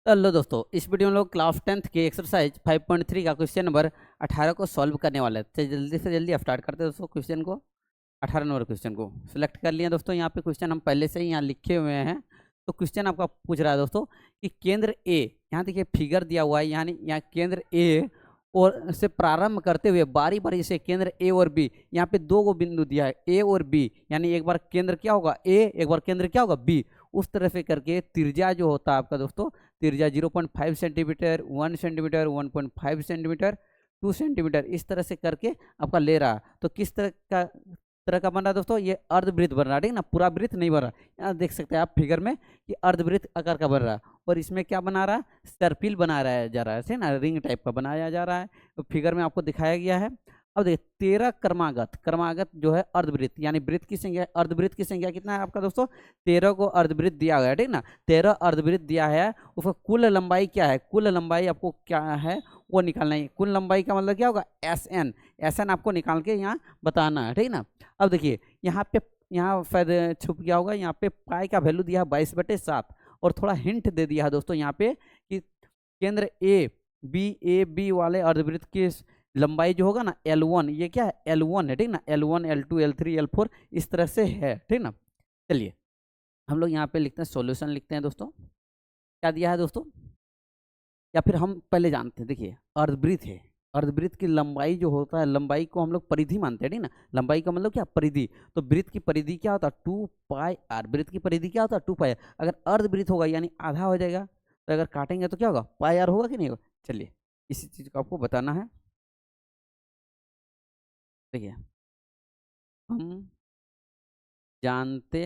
तो हेलो दोस्तों, इस वीडियो में लोग क्लास 10th के एक्सरसाइज 5.3 का क्वेश्चन नंबर 18 को सॉल्व करने वाले हैं। तो जल्दी से जल्दी स्टार्ट करते हैं दोस्तों। क्वेश्चन को 18 नंबर क्वेश्चन को सिलेक्ट कर लिया दोस्तों। यहाँ पे क्वेश्चन हम पहले से ही यहाँ लिखे हुए हैं। तो क्वेश्चन आपका पूछ रहा है दोस्तों कि केंद्र ए, यहाँ देखिए फिगर दिया हुआ है, यानी यहाँ केंद्र ए और से प्रारंभ करते हुए बारी बारी से केंद्र ए और बी, यहाँ पे दो बिंदु दिया है ए और बी, यानी एक बार केंद्र क्या होगा ए, एक बार केंद्र क्या होगा बी। उस तरह से करके त्रिज्या जो होता है आपका दोस्तों, त्रिज्या 0.5 सेंटीमीटर, 1 सेंटीमीटर, 1.5 सेंटीमीटर, 2 सेंटीमीटर, इस तरह से करके आपका ले रहा है। तो किस तरह का बन रहा है दोस्तों, ये अर्धवृत्त बन रहा है, ठीक ना, पूरा वृत्त नहीं बन रहा। यहाँ देख सकते हैं आप फिगर में कि अर्धवृत्त आकार का बन रहा है, और इसमें क्या बना रहा है, सर्पिल बना रहा जा रहा है, ठीक ना, रिंग टाइप का बनाया जा रहा है। तो फिगर में आपको दिखाया गया है। अब देखिए 13 क्रमागत जो है अर्धवृत्त, यानी वृत्त की संख्या, अर्धवृत्त की संख्या कितना है आपका दोस्तों, 13 को अर्धवृत्त दिया गया है, ठीक ना, 13 अर्धवृत्त दिया है। उसका कुल लंबाई क्या है, कुल लंबाई आपको क्या है वो निकालना है। कुल लंबाई का मतलब क्या होगा, एस एन आपको निकाल के यहाँ बताना है, ठीक ना। अब देखिए यहाँ शायद छुप गया होगा, यहाँ पे पाई का वैल्यू दिया है 22/7, और थोड़ा हिंट दे दिया है दोस्तों यहाँ पे कि केंद्र ए बी वाले अर्धवृत्त की लंबाई जो होगा ना L1, ये क्या है L1 है, ठीक ना, L1 L2 L3 L4 इस तरह से है, ठीक ना। चलिए हम लोग यहाँ पे लिखते हैं, सॉल्यूशन लिखते हैं दोस्तों। क्या दिया है दोस्तों, या फिर हम पहले जानते हैं, देखिए अर्धवृत्त है, अर्धवृत्त की लंबाई जो होता है, लंबाई को हम लोग परिधि मानते हैं, ठीक ना, लंबाई का मतलब क्या, परिधि। तो वृत्त की परिधि क्या होता है, 2πr, वृत्त की परिधि क्या होता है 2πr। अगर अर्धवृत्त होगा यानी आधा हो जाएगा, तो अगर काटेंगे तो क्या होगा, πr होगा कि नहीं होगा। चलिए इसी चीज को आपको बताना है। देखिए हम जानते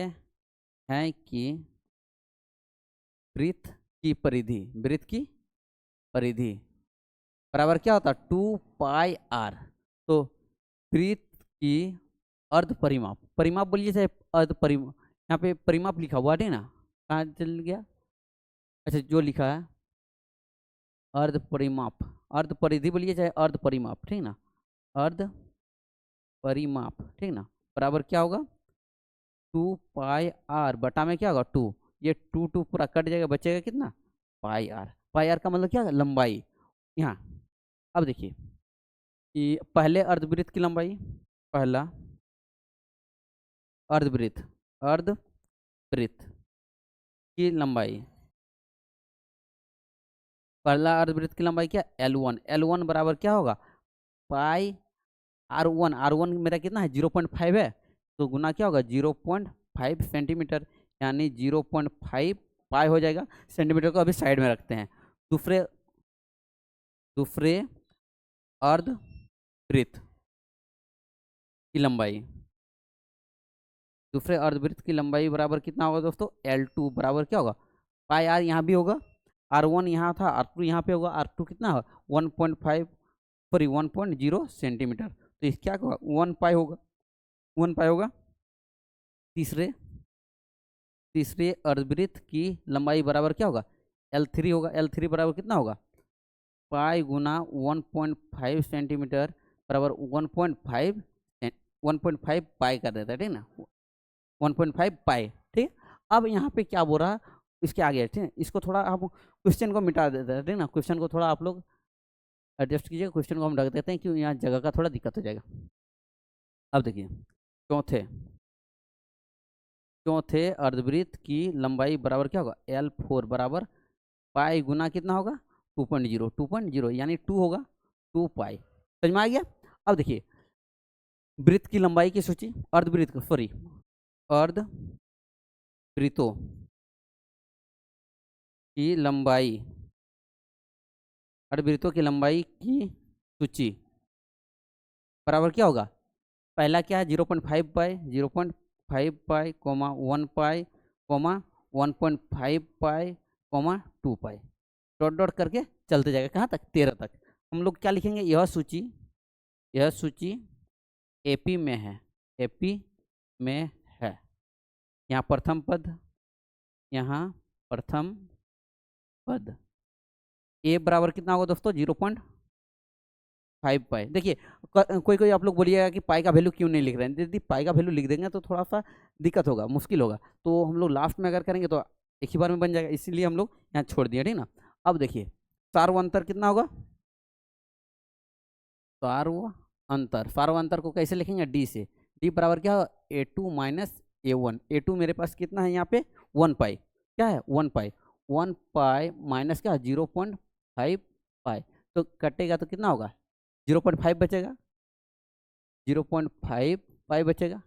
हैं कि वृत्त की परिधि बराबर क्या होता है 2πr। तो वृत्त की अर्ध परिमाप, परिमाप बोलिए चाहे अर्ध परिमाप, यहाँ पे परिमाप लिखा हुआ है ना, कहाँ चल गया, अच्छा जो लिखा है अर्ध परिमाप, अर्ध परिधि बोलिए चाहे अर्ध परिमाप, ठीक ना, अर्ध परिमाप, ठीक ना, बराबर क्या होगा 2πr बटा में क्या होगा 2, ये 2 पूरा कट जाएगा, बचेगा कितना पाई आर का मतलब क्या है, लंबाई। यहाँ अब देखिए कि पहले अर्धवृत्त की लंबाई, पहला अर्धवृत्त की लंबाई, पहला अर्धवृत्त की लंबाई क्या, L1 बराबर क्या होगा पाई R1 मेरा कितना है 0.5 है, तो गुना क्या होगा 0.5 सेंटीमीटर, यानी 0.5 पाई हो जाएगा। सेंटीमीटर को अभी साइड में रखते हैं। दूसरे अर्धवृत्त की लंबाई, दूसरे अर्धवृत्त की लंबाई बराबर कितना होगा दोस्तों, L2 बराबर क्या होगा पाई आर, यहाँ भी होगा R1 यहाँ था, R2 यहाँ पे होगा, R2 कितना होगा 1.0 सेंटीमीटर, तो इस क्या होगा 1 पाई होगा। तीसरे अर्धवृत्त की लंबाई बराबर क्या होगा L3 होगा, L3 बराबर कितना होगा पाई गुना 1.5 सेंटीमीटर बराबर 1.5 पाई कर देता है, ठीक ना, 1.5 पाई, ठीक। अब यहाँ पे क्या बोल रहा है, इसके आगे, ठीक है, इसको थोड़ा आप क्वेश्चन को मिटा देते हैं, ठीक ना, क्वेश्चन को थोड़ा आप लोग एडजस्ट कीजिए, क्वेश्चन को हम रख देते हैं क्यों यहाँ जगह का थोड़ा दिक्कत हो जाएगा। अब देखिए चौथे अर्धवृत्त की लंबाई बराबर क्या होगा L4 बराबर पाई गुना कितना होगा 2.0 यानी 2 होगा 2 पाई, समझ में आ गया। अब देखिए वृत्त की लंबाई की सूची, अर्धवृत्तों की लंबाई, अर्धवृत्तों की लंबाई की सूची बराबर क्या होगा, पहला क्या है 0.5 पाई, 0.5 पाई, 1 पाई, 1.5 पाई, 2 पाई, डॉट डॉट करके चलते जाएगा कहाँ तक 13 तक। हम लोग क्या लिखेंगे, यह सूची एपी में है, यहाँ प्रथम पद ए बराबर कितना होगा दोस्तों 0.5 पाई। देखिए कोई आप लोग बोलिएगा कि पाई का वैल्यू क्यों नहीं लिख रहे हैं, यदि पाई का वैल्यू लिख देंगे तो थोड़ा सा दिक्कत होगा, मुश्किल होगा, तो हम लोग लास्ट में अगर करेंगे तो एक ही बार में बन जाएगा, इसीलिए हम लोग यहाँ छोड़ दिए, ठीक ना। अब देखिए सार्व अंतर कितना होगा, सार्व अंतर को कैसे लिखेंगे, डी से। डी बराबर क्या होगा, A2 माइनस A1। A2 मेरे पास कितना है यहाँ पे 1 पाई, क्या है 1 पाई, 1 पाई माइनस क्या 0.5 पाई, तो कटेगा तो कितना होगा 0.5 बचेगा, 0.5 पाई बचेगा,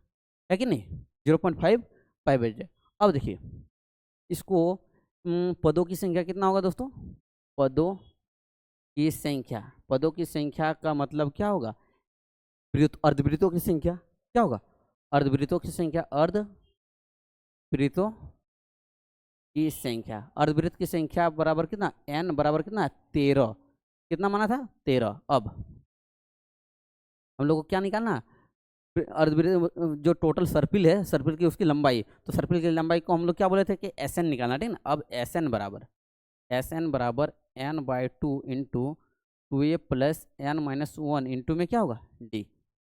है कि नहीं, 0.5 पाई बचेगा। अब देखिए इसको पदों की संख्या कितना होगा दोस्तों, पदों की संख्या, पदों की संख्या का मतलब क्या होगा, अर्धवृत्तों की संख्या, क्या होगा अर्धवृत्तों की संख्या, अर्धवृत्तों की संख्या, अर्धवृत्त की संख्या बराबर कितना, n बराबर कितना 13, कितना माना था 13। अब हम लोग को क्या निकालना, अर्धवृत्त जो टोटल सर्पिल है, सर्पिल की उसकी लंबाई, तो सर्पिल की लंबाई को हम लोग क्या बोले थे कि Sn निकालना, ठीक ना। अब Sn बराबर n/2 into 2a plus n minus 1 into में क्या होगा d,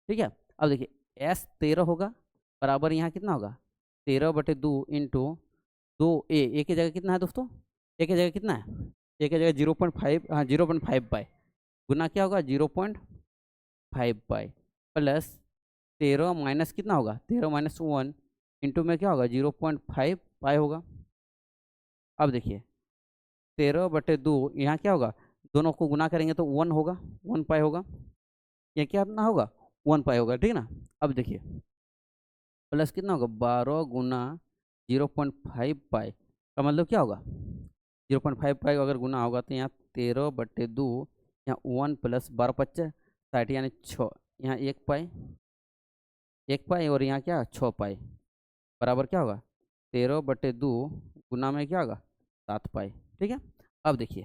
ठीक है। अब देखिए S 13 होगा बराबर यहाँ कितना होगा 13/2 इंटू 2a, ए की जगह कितना है दोस्तों, ए की जगह कितना है, ए की जगह 0.5, हाँ 0.5 पाई, गुना क्या होगा 0.5 पाई प्लस 13 माइनस कितना होगा 13 माइनस 1 इंटू में क्या होगा 0.5 पाई होगा। अब देखिए 13/2 यहाँ क्या होगा, दोनों को गुना करेंगे तो 1 होगा, 1 पाई होगा, यह क्या अपना होगा 1 पाई होगा, ठीक ना। अब देखिए प्लस कितना होगा 12 गुना 0.5 पाई का मतलब क्या होगा 0.5 पाई अगर गुना होगा तो यहाँ 13/2, यहाँ 1 प्लस 12×5 = 60 यानी 6, यहाँ 1 पाई और यहाँ क्या 6 पाई बराबर क्या होगा 13/2 गुना में क्या होगा 7 पाई, ठीक है। अब देखिए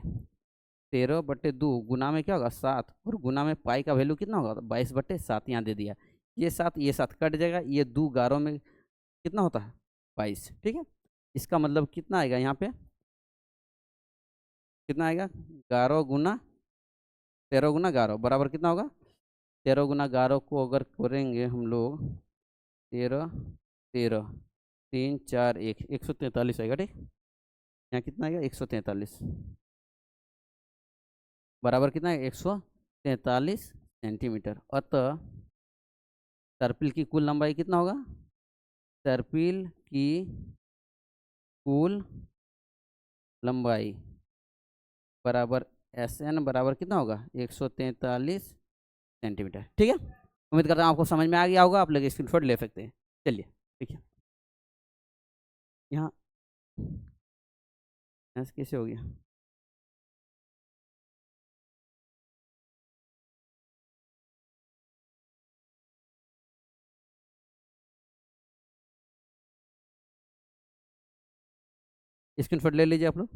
13/2 गुना में क्या होगा 7 और गुना में पाई का वैल्यू कितना होगा 22/7, यहाँ दे दिया, ये 7 कट जाएगा, ये 2 11 में कितना होता है 22, ठीक है। इसका मतलब कितना आएगा यहाँ पे, कितना आएगा 11 गुना 13 गुना 11 बराबर कितना होगा, 13 गुना 11 को अगर करेंगे हम लोग 13 13 3 4 1 143 आएगा, ठीक। यहाँ कितना आएगा 143 बराबर कितना है 143 सेंटीमीटर। अतः सर्पिल की कुल लंबाई कितना होगा, सर्पिल की कुल लंबाई बराबर Sn बराबर कितना होगा 143 सेंटीमीटर, ठीक है। उम्मीद करता हूँ आपको समझ में आ गया होगा, आप लोग स्क्रीनशॉट ले सकते हैं। चलिए ठीक है, यहाँ कैसे हो गया, स्क्रीनशॉट ले लीजिए आप लोग।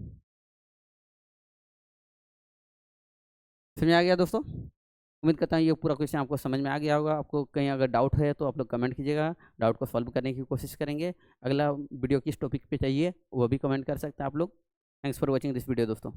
समझ आ गया दोस्तों, उम्मीद करता हूँ ये पूरा क्वेश्चन आपको समझ में आ गया होगा। आपको कहीं अगर डाउट है तो आप लोग कमेंट कीजिएगा, डाउट को सॉल्व करने की कोशिश करेंगे। अगला वीडियो किस टॉपिक पे चाहिए वो भी कमेंट कर सकते हैं आप लोग। Thanks for watching this video दोस्तों।